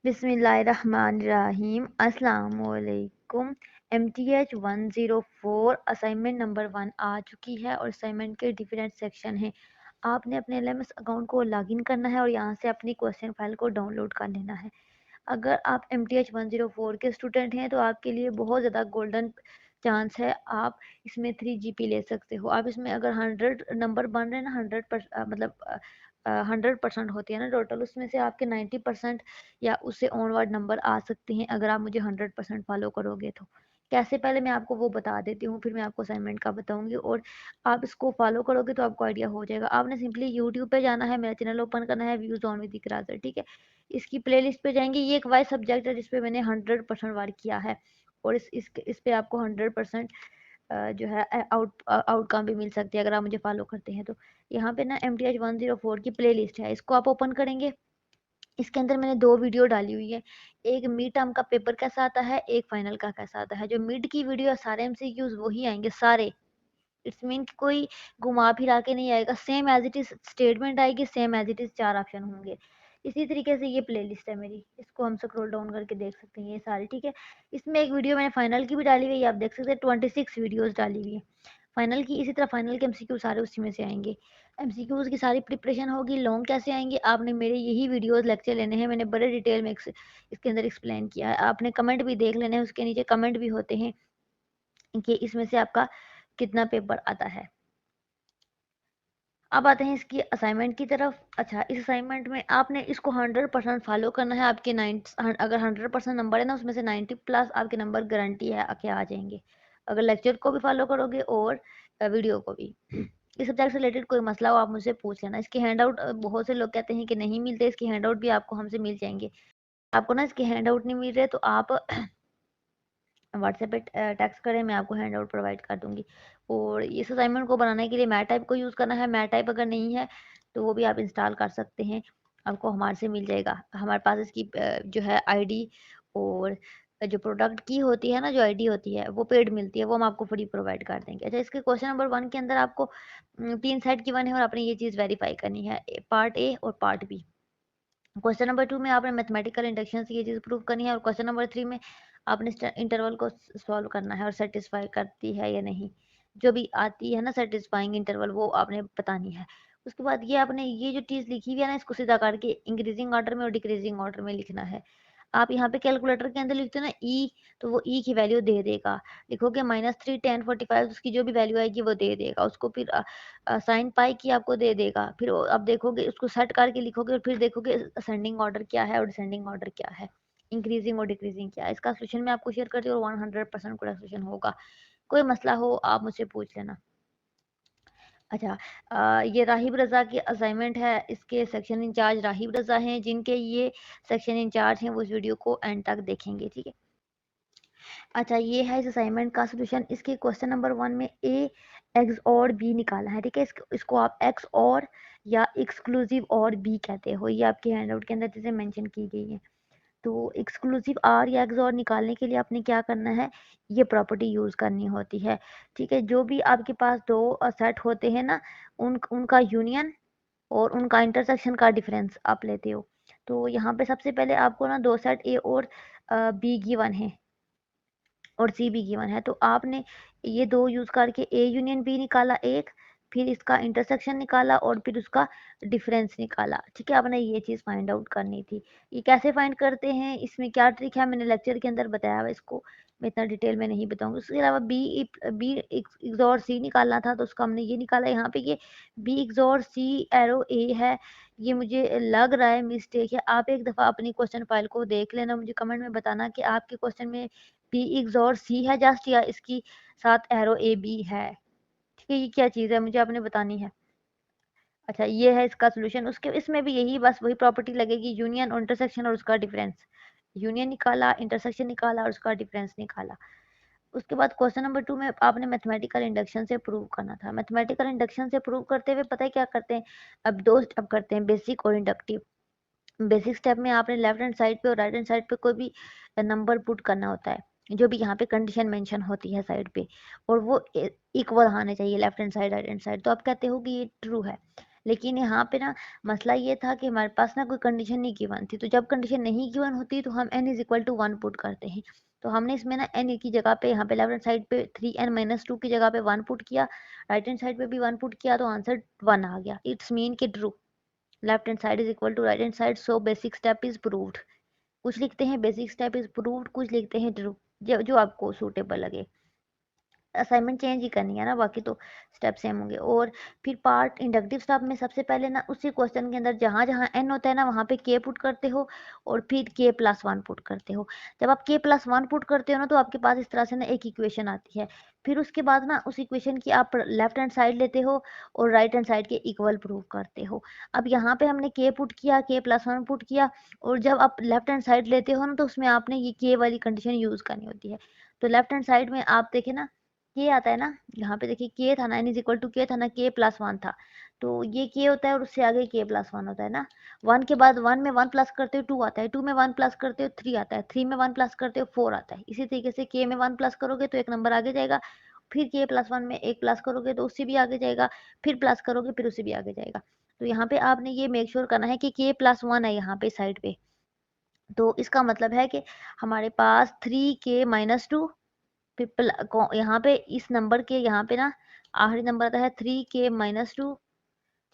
बिस्मिल्लाहिर्रहमानिर्रहीम। अस्सलामुअलैकुम। MTH 104 assignment number 1 आ चुकी है और असाइनमेंट के डिफरेंट सेक्शन हैं। आपने अपने LMS अकाउंट को लॉगिन करना है और यहाँ से अपनी क्वेश्चन फाइल को डाउनलोड कर लेना है। अगर आप MTH 104 के स्टूडेंट हैं तो आपके लिए बहुत ज़्यादा गोल्डन चांस है। आप इसमें 3 GB ले सकते हो। आप इसमें अगर 100 नंबर बन रहे हैं ना, 100% होती है ना टोटल, उसमें से आपके 90% या उससे ऑनवर्ड नंबर आ सकते हैं अगर आप मुझे 100% फॉलो करोगे तो। कैसे, पहले मैं आपको वो बता देती हूँ, फिर मैं आपको असाइनमेंट का बताऊंगी और आप इसको फॉलो करोगे तो आपको आइडिया हो जाएगा। आपने सिंपली यूट्यूब पे जाना है, मेरा चैनल ओपन करना है, व्यूज ऑन विद इकरार, ठीक है। इसकी प्लेलिस्ट पे जाएंगे, ये एक वाइज सब्जेक्ट है जिसपे मैंने 100% वर्क किया है और इस पे आपको 100% जो है आउटकम भी मिल सकती है अगर आप मुझे फॉलो करते हैं तो। यहाँ पे ना MTH 104 की प्ले लिस्ट है, इसको आप ओपन करेंगे। इसके अंदर मैंने 2 वीडियो डाली हुई है, एक मिड टर्म का पेपर कैसा आता है, एक फाइनल का कैसा आता है। जो मिड की वीडियो है सारे MCQs वही आएंगे सारे। इट्स मीन कि कोई घुमा फिरा के नहीं आएगा, same as it is statement आएगी, same as it is 4 option होंगे। इसी तरीके से ये प्लेलिस्ट है मेरी, इसको हम स्क्रॉल डाउन करके देख सकते हैं ये सारी, ठीक है। इसमें एक वीडियो मैंने फाइनल की भी डाली हुई है, आप देख सकते हैं 26 वीडियोस डाली हुई है फाइनल की। इसी तरह फाइनल के MCQ सारे उसी में से आएंगे। MCQs की सारी प्रिपरेशन होगी। लॉन्ग कैसे आएंगे, आपने मेरे यही वीडियोस लेक्चर लेने हैं, मैंने बड़े डिटेल में इसके अंदर एक्सप्लेन किया है। आपने कमेंट भी देख लेने हैं, उसके नीचे कमेंट भी होते हैं कि इसमें से आपका कितना पेपर आता है। अब आते हैं इसकी असाइनमेंट की तरफ। अच्छा, इस असाइनमेंट में आपने इसको 100% फॉलो करना है। आपके 90, अगर 100% नंबर है ना, उसमें से 90+ आपके नंबर गारंटी है आके आ जाएंगे अगर लेक्चर को भी फॉलो करोगे और वीडियो को भी। इस सब्जेक्ट से रिलेटेड कोई मसला हो आप मुझसे पूछ लेना। इसके हैंड आउट बहुत से लोग कहते हैं कि नहीं मिलते, इसके हैंड आउट भी आपको हमसे मिल जाएंगे। आपको ना इसके हैंड आउट नहीं मिल रहे तो आप व्हाट्सएप पे टेक्स्ट करें, मैं आपको हैंड आउट प्रोवाइड कर दूंगी। और इस असाइनमेंट को बनाने के लिए मैट टाइप को यूज़ करना है। मैट टाइप अगर नहीं है तो वो भी आप इंस्टॉल कर सकते हैं, आपको हमारे से मिल जाएगा। हमारे पास इसकी जो है आईडी और जो प्रोडक्ट की होती है ना, जो आईडी होती है वो पेड मिलती है, वो हम आपको फ्री प्रोवाइड कर देंगे। अच्छा, इसके क्वेश्चन नंबर 1 के अंदर आपको 3 सेट गिवन है और आपने ये चीज़ वेरीफाई करनी है, पार्ट ए और पार्ट बी। क्वेश्चन नंबर 2 में आपने मैथमेटिकल इंडक्शन से ये चीज़ प्रूव करनी है और क्वेश्चन नंबर 3 में आपने इंटरवल को सॉल्व करना है और सेटिस्फाई करती है या नहीं, जो भी आती है ना सेटिस्फाइंग इंटरवल, वो आपने बतानी है। उसके बाद ये आपने ये जो चीज़ लिखी हुई है ना, इसको सीधा करके इंक्रीजिंग ऑर्डर में और डिक्रीजिंग ऑर्डर में लिखना है। आप यहाँ पे कैलकुलेटर के अंदर लिखते हो ना ई, तो वो ई की वैल्यू दे देगा। लिखोगे -3 10 45, उसकी जो भी वैल्यू आएगी वो दे देगा उसको। फिर साइन पाई की आपको दे देगा। फिर अब देखोगे उसको सेट करके लिखोगे और फिर देखोगे असेंडिंग ऑर्डर क्या है और डिसेंडिंग ऑर्डर क्या है, इंक्रीजिंग और डिक्रीजिंग क्या है। इसका सोल्यूशन मैं आपको शेयर करती हूँ और 100% पूरा सोल्यूशन होगा। कोई मसला हो आप मुझसे पूछ लेना। अच्छा, ये राहिब रज़ा की असाइनमेंट है। इसके सेक्शन इंचार्ज राहिब रज़ा हैं, जिनके ये सेक्शन इंचार्ज हैं वो इस वीडियो को एंड तक देखेंगे, ठीक है। अच्छा, ये है इस असाइनमेंट का सोल्यूशन। इसके क्वेश्चन नंबर 1 में ए एक्स और बी निकाला है, ठीक है। इसको आप एक्स और या एक्सक्लूसिव और बी कहते हो, ये आपके हैंडआउट के अंदर चीज़ें मेंशन की गई हैं। तो एक्सक्लूसिव आर या एक्स और निकालने के लिए आपने क्या करना है, ये प्रॉपर्टी यूज़ करनी होती है, ठीक है। जो भी आपके पास दो सेट होते हैं ना, उनका यूनियन और उनका इंटरसेक्शन का डिफरेंस आप लेते हो। तो यहाँ पे सबसे पहले आपको ना दो सेट ए और बी गिवन है और सी भी गिवन है, तो आपने ये दो यूज करके ए यूनियन बी निकाला एक, फिर इसका इंटरसेक्शन निकाला और फिर उसका डिफरेंस निकाला, ठीक है। आपने ये चीज़ फाइंड आउट करनी थी। ये कैसे फाइंड करते हैं, इसमें क्या ट्रिक है, मैंने लेक्चर के अंदर बताया हुआ, इसको मैं इतना डिटेल में नहीं बताऊंगी। उसके अलावा बी एक्सॉर सी निकालना था, तो उसका हमने ये निकाला। यहाँ पे ये B XOR C arrow A है, ये मुझे लग रहा है मिस्टेक है। आप एक दफ़ा अपनी क्वेश्चन फाइल को देख लेना, मुझे कमेंट में बताना कि आपके क्वेश्चन में पी इग्जॉर सी है जस्ट, या इसकी साथ एरो ए बी है, ठीक है। ये क्या चीज़ है मुझे आपने बतानी है। अच्छा, ये है इसका सोल्यूशन। उसके इसमें भी यही बस वही प्रॉपर्टी लगेगी, यूनियन और इंटरसेक्शन और उसका डिफरेंस। यूनियन निकाला, इंटरसेक्शन निकाला और उसका डिफरेंस निकाला। उसके बाद क्वेश्चन नंबर 2 में आपने मैथमेटिकल इंडक्शन से प्रूव करना था। मैथमेटिकल इंडक्शन से प्रूव करते हुए पता है क्या करते हैं, अब 2 स्टेप करते हैं, बेसिक और इंडक्टिव। बेसिक स्टेप में आपने लेफ्ट हैंड साइड पे और राइट हैंड साइड पे कोई भी नंबर पुट करना होता है, जो भी यहाँ पे कंडीशन मेंशन होती है साइड पे, और वो इक्वल आने चाहिए left hand side right hand side. तो आप कहते हो कि ये ट्रू है। लेकिन यहाँ पे ना मसला ये था कि हमारे पास ना कोई कंडीशन नहीं गिवन थी, तो जब कंडीशन नहीं गिवन होती तो हम n is equal to 1 put करते हैं। तो हमने इसमें ना n की जगह पे यहाँ पे लेफ्ट हैंड साइड पे 3n-2 की जगह पे 1 पुट किया, राइट हैंड साइड पे भी 1 पुट किया, तो आंसर 1 आ गया। इट्स मीन कि true, left hand side is equal to right hand side, so basic step is proved. कुछ लिखते हैं बेसिक स्टेप इज प्रूव्ड, कुछ लिखते हैं ट्रू, जो जो आपको सूटेबल लगे। असाइनमेंट चेंज ही करनी है ना, बाकी तो स्टेप सेम होंगे। और फिर पार्ट इंडक्टिव स्टेप में सबसे पहले ना उसी क्वेश्चन के अंदर जहाँ जहाँ एन होता है ना वहाँ पे के पुट करते हो और फिर के प्लस वन पुट करते हो। जब आप के प्लस वन पुट करते हो ना तो आपके पास इस तरह से ना एक इक्वेशन आती है। फिर उसके बाद ना उस इक्वेशन की आप लेफ्ट हैंड साइड लेते हो और राइट हैंड साइड के इक्वल प्रूव करते हो। अब यहाँ पे हमने के पुट किया, के प्लस वन पुट किया, और जब आप लेफ्ट हैंड साइड लेते हो ना तो उसमें आपने ये के वाली कंडीशन यूज करनी होती है। तो लेफ्ट हैंड साइड में आप देखें ना के आता है ना, यहाँ पे देखिए के था ना, n इज इक्वल टू के था ना, के प्लस वन था, तो ये के होता है और उससे आगे के प्लस वन होता है ना। वन के बाद वन में वन प्लस करते हो टू आता है, टू में वन प्लस करते हो थ्री आता है, थ्री में वन प्लस करते हो फोर आता है। इसी तरीके से के में वन प्लस करोगे तो एक नंबर आगे जाएगा, फिर के प्लस वन में एक प्लस करोगे तो उससे भी आगे जाएगा, फिर प्लस करोगे फिर उससे भी आगे जाएगा। तो यहाँ पे आपने ये मेक श्योर करना है कि के प्लस वन है यहाँ पे साइड पे। तो इसका मतलब है कि हमारे पास 3k-2, फिर यहाँ पे इस नंबर के यहाँ पे ना आखिरी नंबर आता है 3k-2,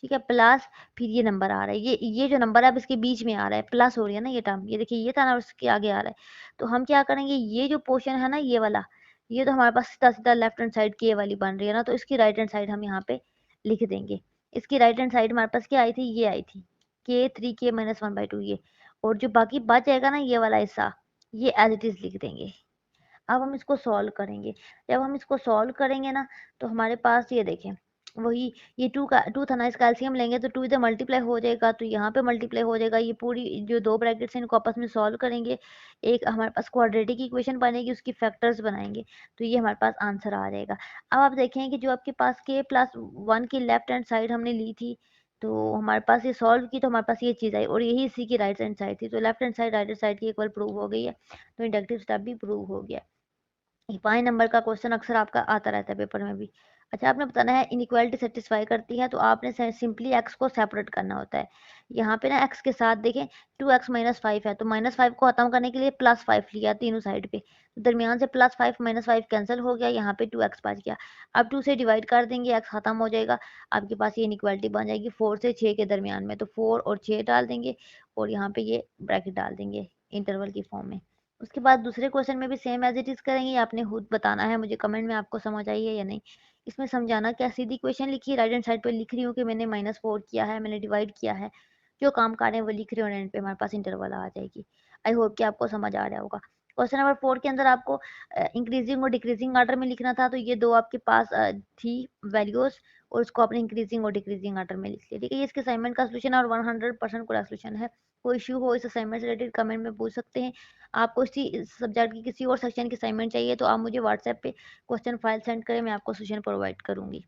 ठीक है, प्लस फिर ये नंबर आ रहा है, ये जो नंबर है अब इसके बीच में आ रहा है, प्लस हो रही है ना ये टर्म, ये देखिए ये था ना उसके आगे आ रहा है। तो हम क्या करेंगे, ये जो पोर्शन है ना ये वाला, ये तो हमारे पास सीधा सीधा लेफ्ट हैंड साइड के वाली बन रही है ना, तो इसकी राइट हैंड साइड हम यहाँ पे लिख देंगे। इसकी राइट हैंड साइड हमारे पास क्या आई थी, ये आई थी k3k-1/2 ये, और जो बाकी बच जाएगा ना ये वाला हिस्सा, ये एज इट इज लिख देंगे। अब हम इसको सॉल्व करेंगे। जब हम इसको सॉल्व करेंगे ना तो हमारे पास ये देखें, वही ये टू था ना, इसका एलसीएम लेंगे तो टू इधर मल्टीप्लाई हो जाएगा, तो यहाँ पे मल्टीप्लाई हो जाएगा। ये पूरी जो दो ब्रैकेट्स हैं इनको आपस में सॉल्व करेंगे, एक हमारे पास क्वाड्रेटिक इक्वेशन बनेगी, उसकी फैक्टर्स बनाएंगे, तो ये हमारे पास आंसर आ जाएगा। अब आप देखें कि जो आपके पास के प्लस वन की लेफ्ट हैंड साइड हमने ली थी, तो हमारे पास ये सॉल्व की तो हमारे पास ये चीज़ आई, और यही इसी की राइट हैंड साइड थी, तो left hand side right hand side की इक्वल प्रूव हो गई है, तो इंडक्टिव स्टेप भी प्रूव हो गया। 5 नंबर का क्वेश्चन अक्सर आपका आता रहता है पेपर में भी। अच्छा, आपने बताना है इनइक्वालिटी सेटिस्फाई करती है, तो आपने सिंपली एक्स को सेपरेट करना होता है। यहाँ पे ना एक्स के साथ देखें 2x-5 है, तो -5 को खत्म करने के लिए +5 लिया तीनों साइड पे, तो दरमियान से +5 -5 कैंसिल हो गया, यहाँ पे 2x बच गया। अब 2 से डिवाइड कर देंगे, x खत्म हो जाएगा, आपके पास ये इनइक्वालिटी बन जाएगी 4 से 6 के दरमियान में, तो 4 और 6 डाल देंगे और यहाँ पे ये ब्रैकेट डाल देंगे इंटरवल की फॉर्म में। उसके बाद दूसरे क्वेश्चन में भी सेम एज इट इज करेंगे, आपने खुद बताना है मुझे कमेंट में आपको समझ आई है या नहीं। इसमें समझाना क्या, सीधी क्वेश्चन लिखी, राइट हैंड साइड पे लिख रही हूँ कि मैंने -4 किया है, मैंने डिवाइड किया है, जो काम कर रहे हैं वो लिख रही हूँ, एंड पे हमारे पास इंटरवल आ जाएगी। आई होप कि आपको समझ आ रहा होगा। क्वेश्चन नंबर 4 के अंदर आपको इंक्रीजिंग और डिक्रीजिंग ऑर्डर में लिखना था, तो ये दो आपके पास थी वैल्यूज, और उसको आपने इंक्रीजिंग और डिक्रीजिंग ऑर्डर में लिख लिया, ठीक है। ये इसके असाइनमेंट का सोल्यूशन और 100% पूरा सोल्यूशन है। कोई इश्यू हो इस असाइनमेंट से रिलेटेड कमेंट में पूछ सकते हैं। आपको इसी सब्जेक्ट की किसी और सेक्शन की असाइनमेंट चाहिए तो आप मुझे व्हाट्सएप पे क्वेश्चन फाइल सेंड करें, मैं आपको सोल्यूशन प्रोवाइड करूंगी।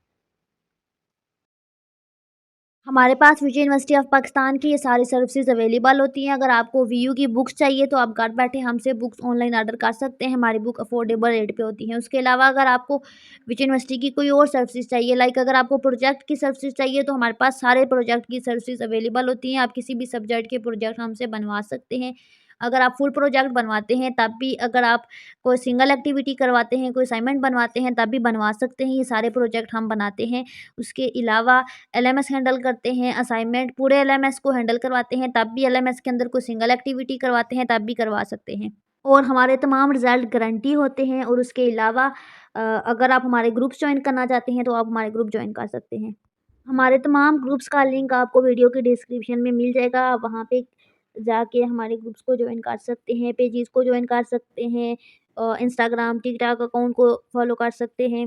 हमारे पास विजय यूनिवर्सिटी ऑफ पाकिस्तान की ये सारी सर्विसेज अवेलेबल होती हैं। अगर आपको वीयू की बुक्स चाहिए तो आप घर बैठे हमसे बुक्स ऑनलाइन ऑर्डर कर सकते हैं। हमारी बुक अफोर्डेबल रेट पे होती हैं। उसके अलावा अगर आपको विजय यूनिवर्सिटी की कोई और सर्विसेज चाहिए, लाइक अगर आपको प्रोजेक्ट की सर्विसेज चाहिए तो हमारे पास सारे प्रोजेक्ट की सर्विसेज अवेलेबल होती हैं। आप किसी भी सब्जेक्ट के प्रोजेक्ट हमसे बनवा सकते हैं। अगर आप फुल प्रोजेक्ट बनवाते हैं तब भी, अगर आप कोई सिंगल एक्टिविटी करवाते हैं, कोई असाइनमेंट बनवाते हैं तब भी बनवा सकते हैं। ये सारे प्रोजेक्ट हम बनाते हैं। उसके अलावा एलएमएस हैंडल करते हैं, असाइनमेंट पूरे एलएमएस को हैंडल करवाते हैं, तब भी एलएमएस के अंदर कोई सिंगल एक्टिविटी करवाते हैं तब भी करवा सकते हैं। और हमारे तमाम रिजल्ट गारंटी होते हैं। और उसके अलावा अगर आप हमारे ग्रुप्स ज्वाइन करना चाहते हैं तो आप हमारे ग्रुप ज्वाइन कर सकते हैं। हमारे तमाम ग्रुप्स का लिंक आपको वीडियो के डिस्क्रिप्शन में मिल जाएगा। आप वहाँ पे जाके हमारे ग्रुप्स को ज्वाइन कर सकते हैं, पेजेस को ज्वाइन कर सकते हैं, इंस्टाग्राम, टिकटॉक अकाउंट को फॉलो कर सकते हैं।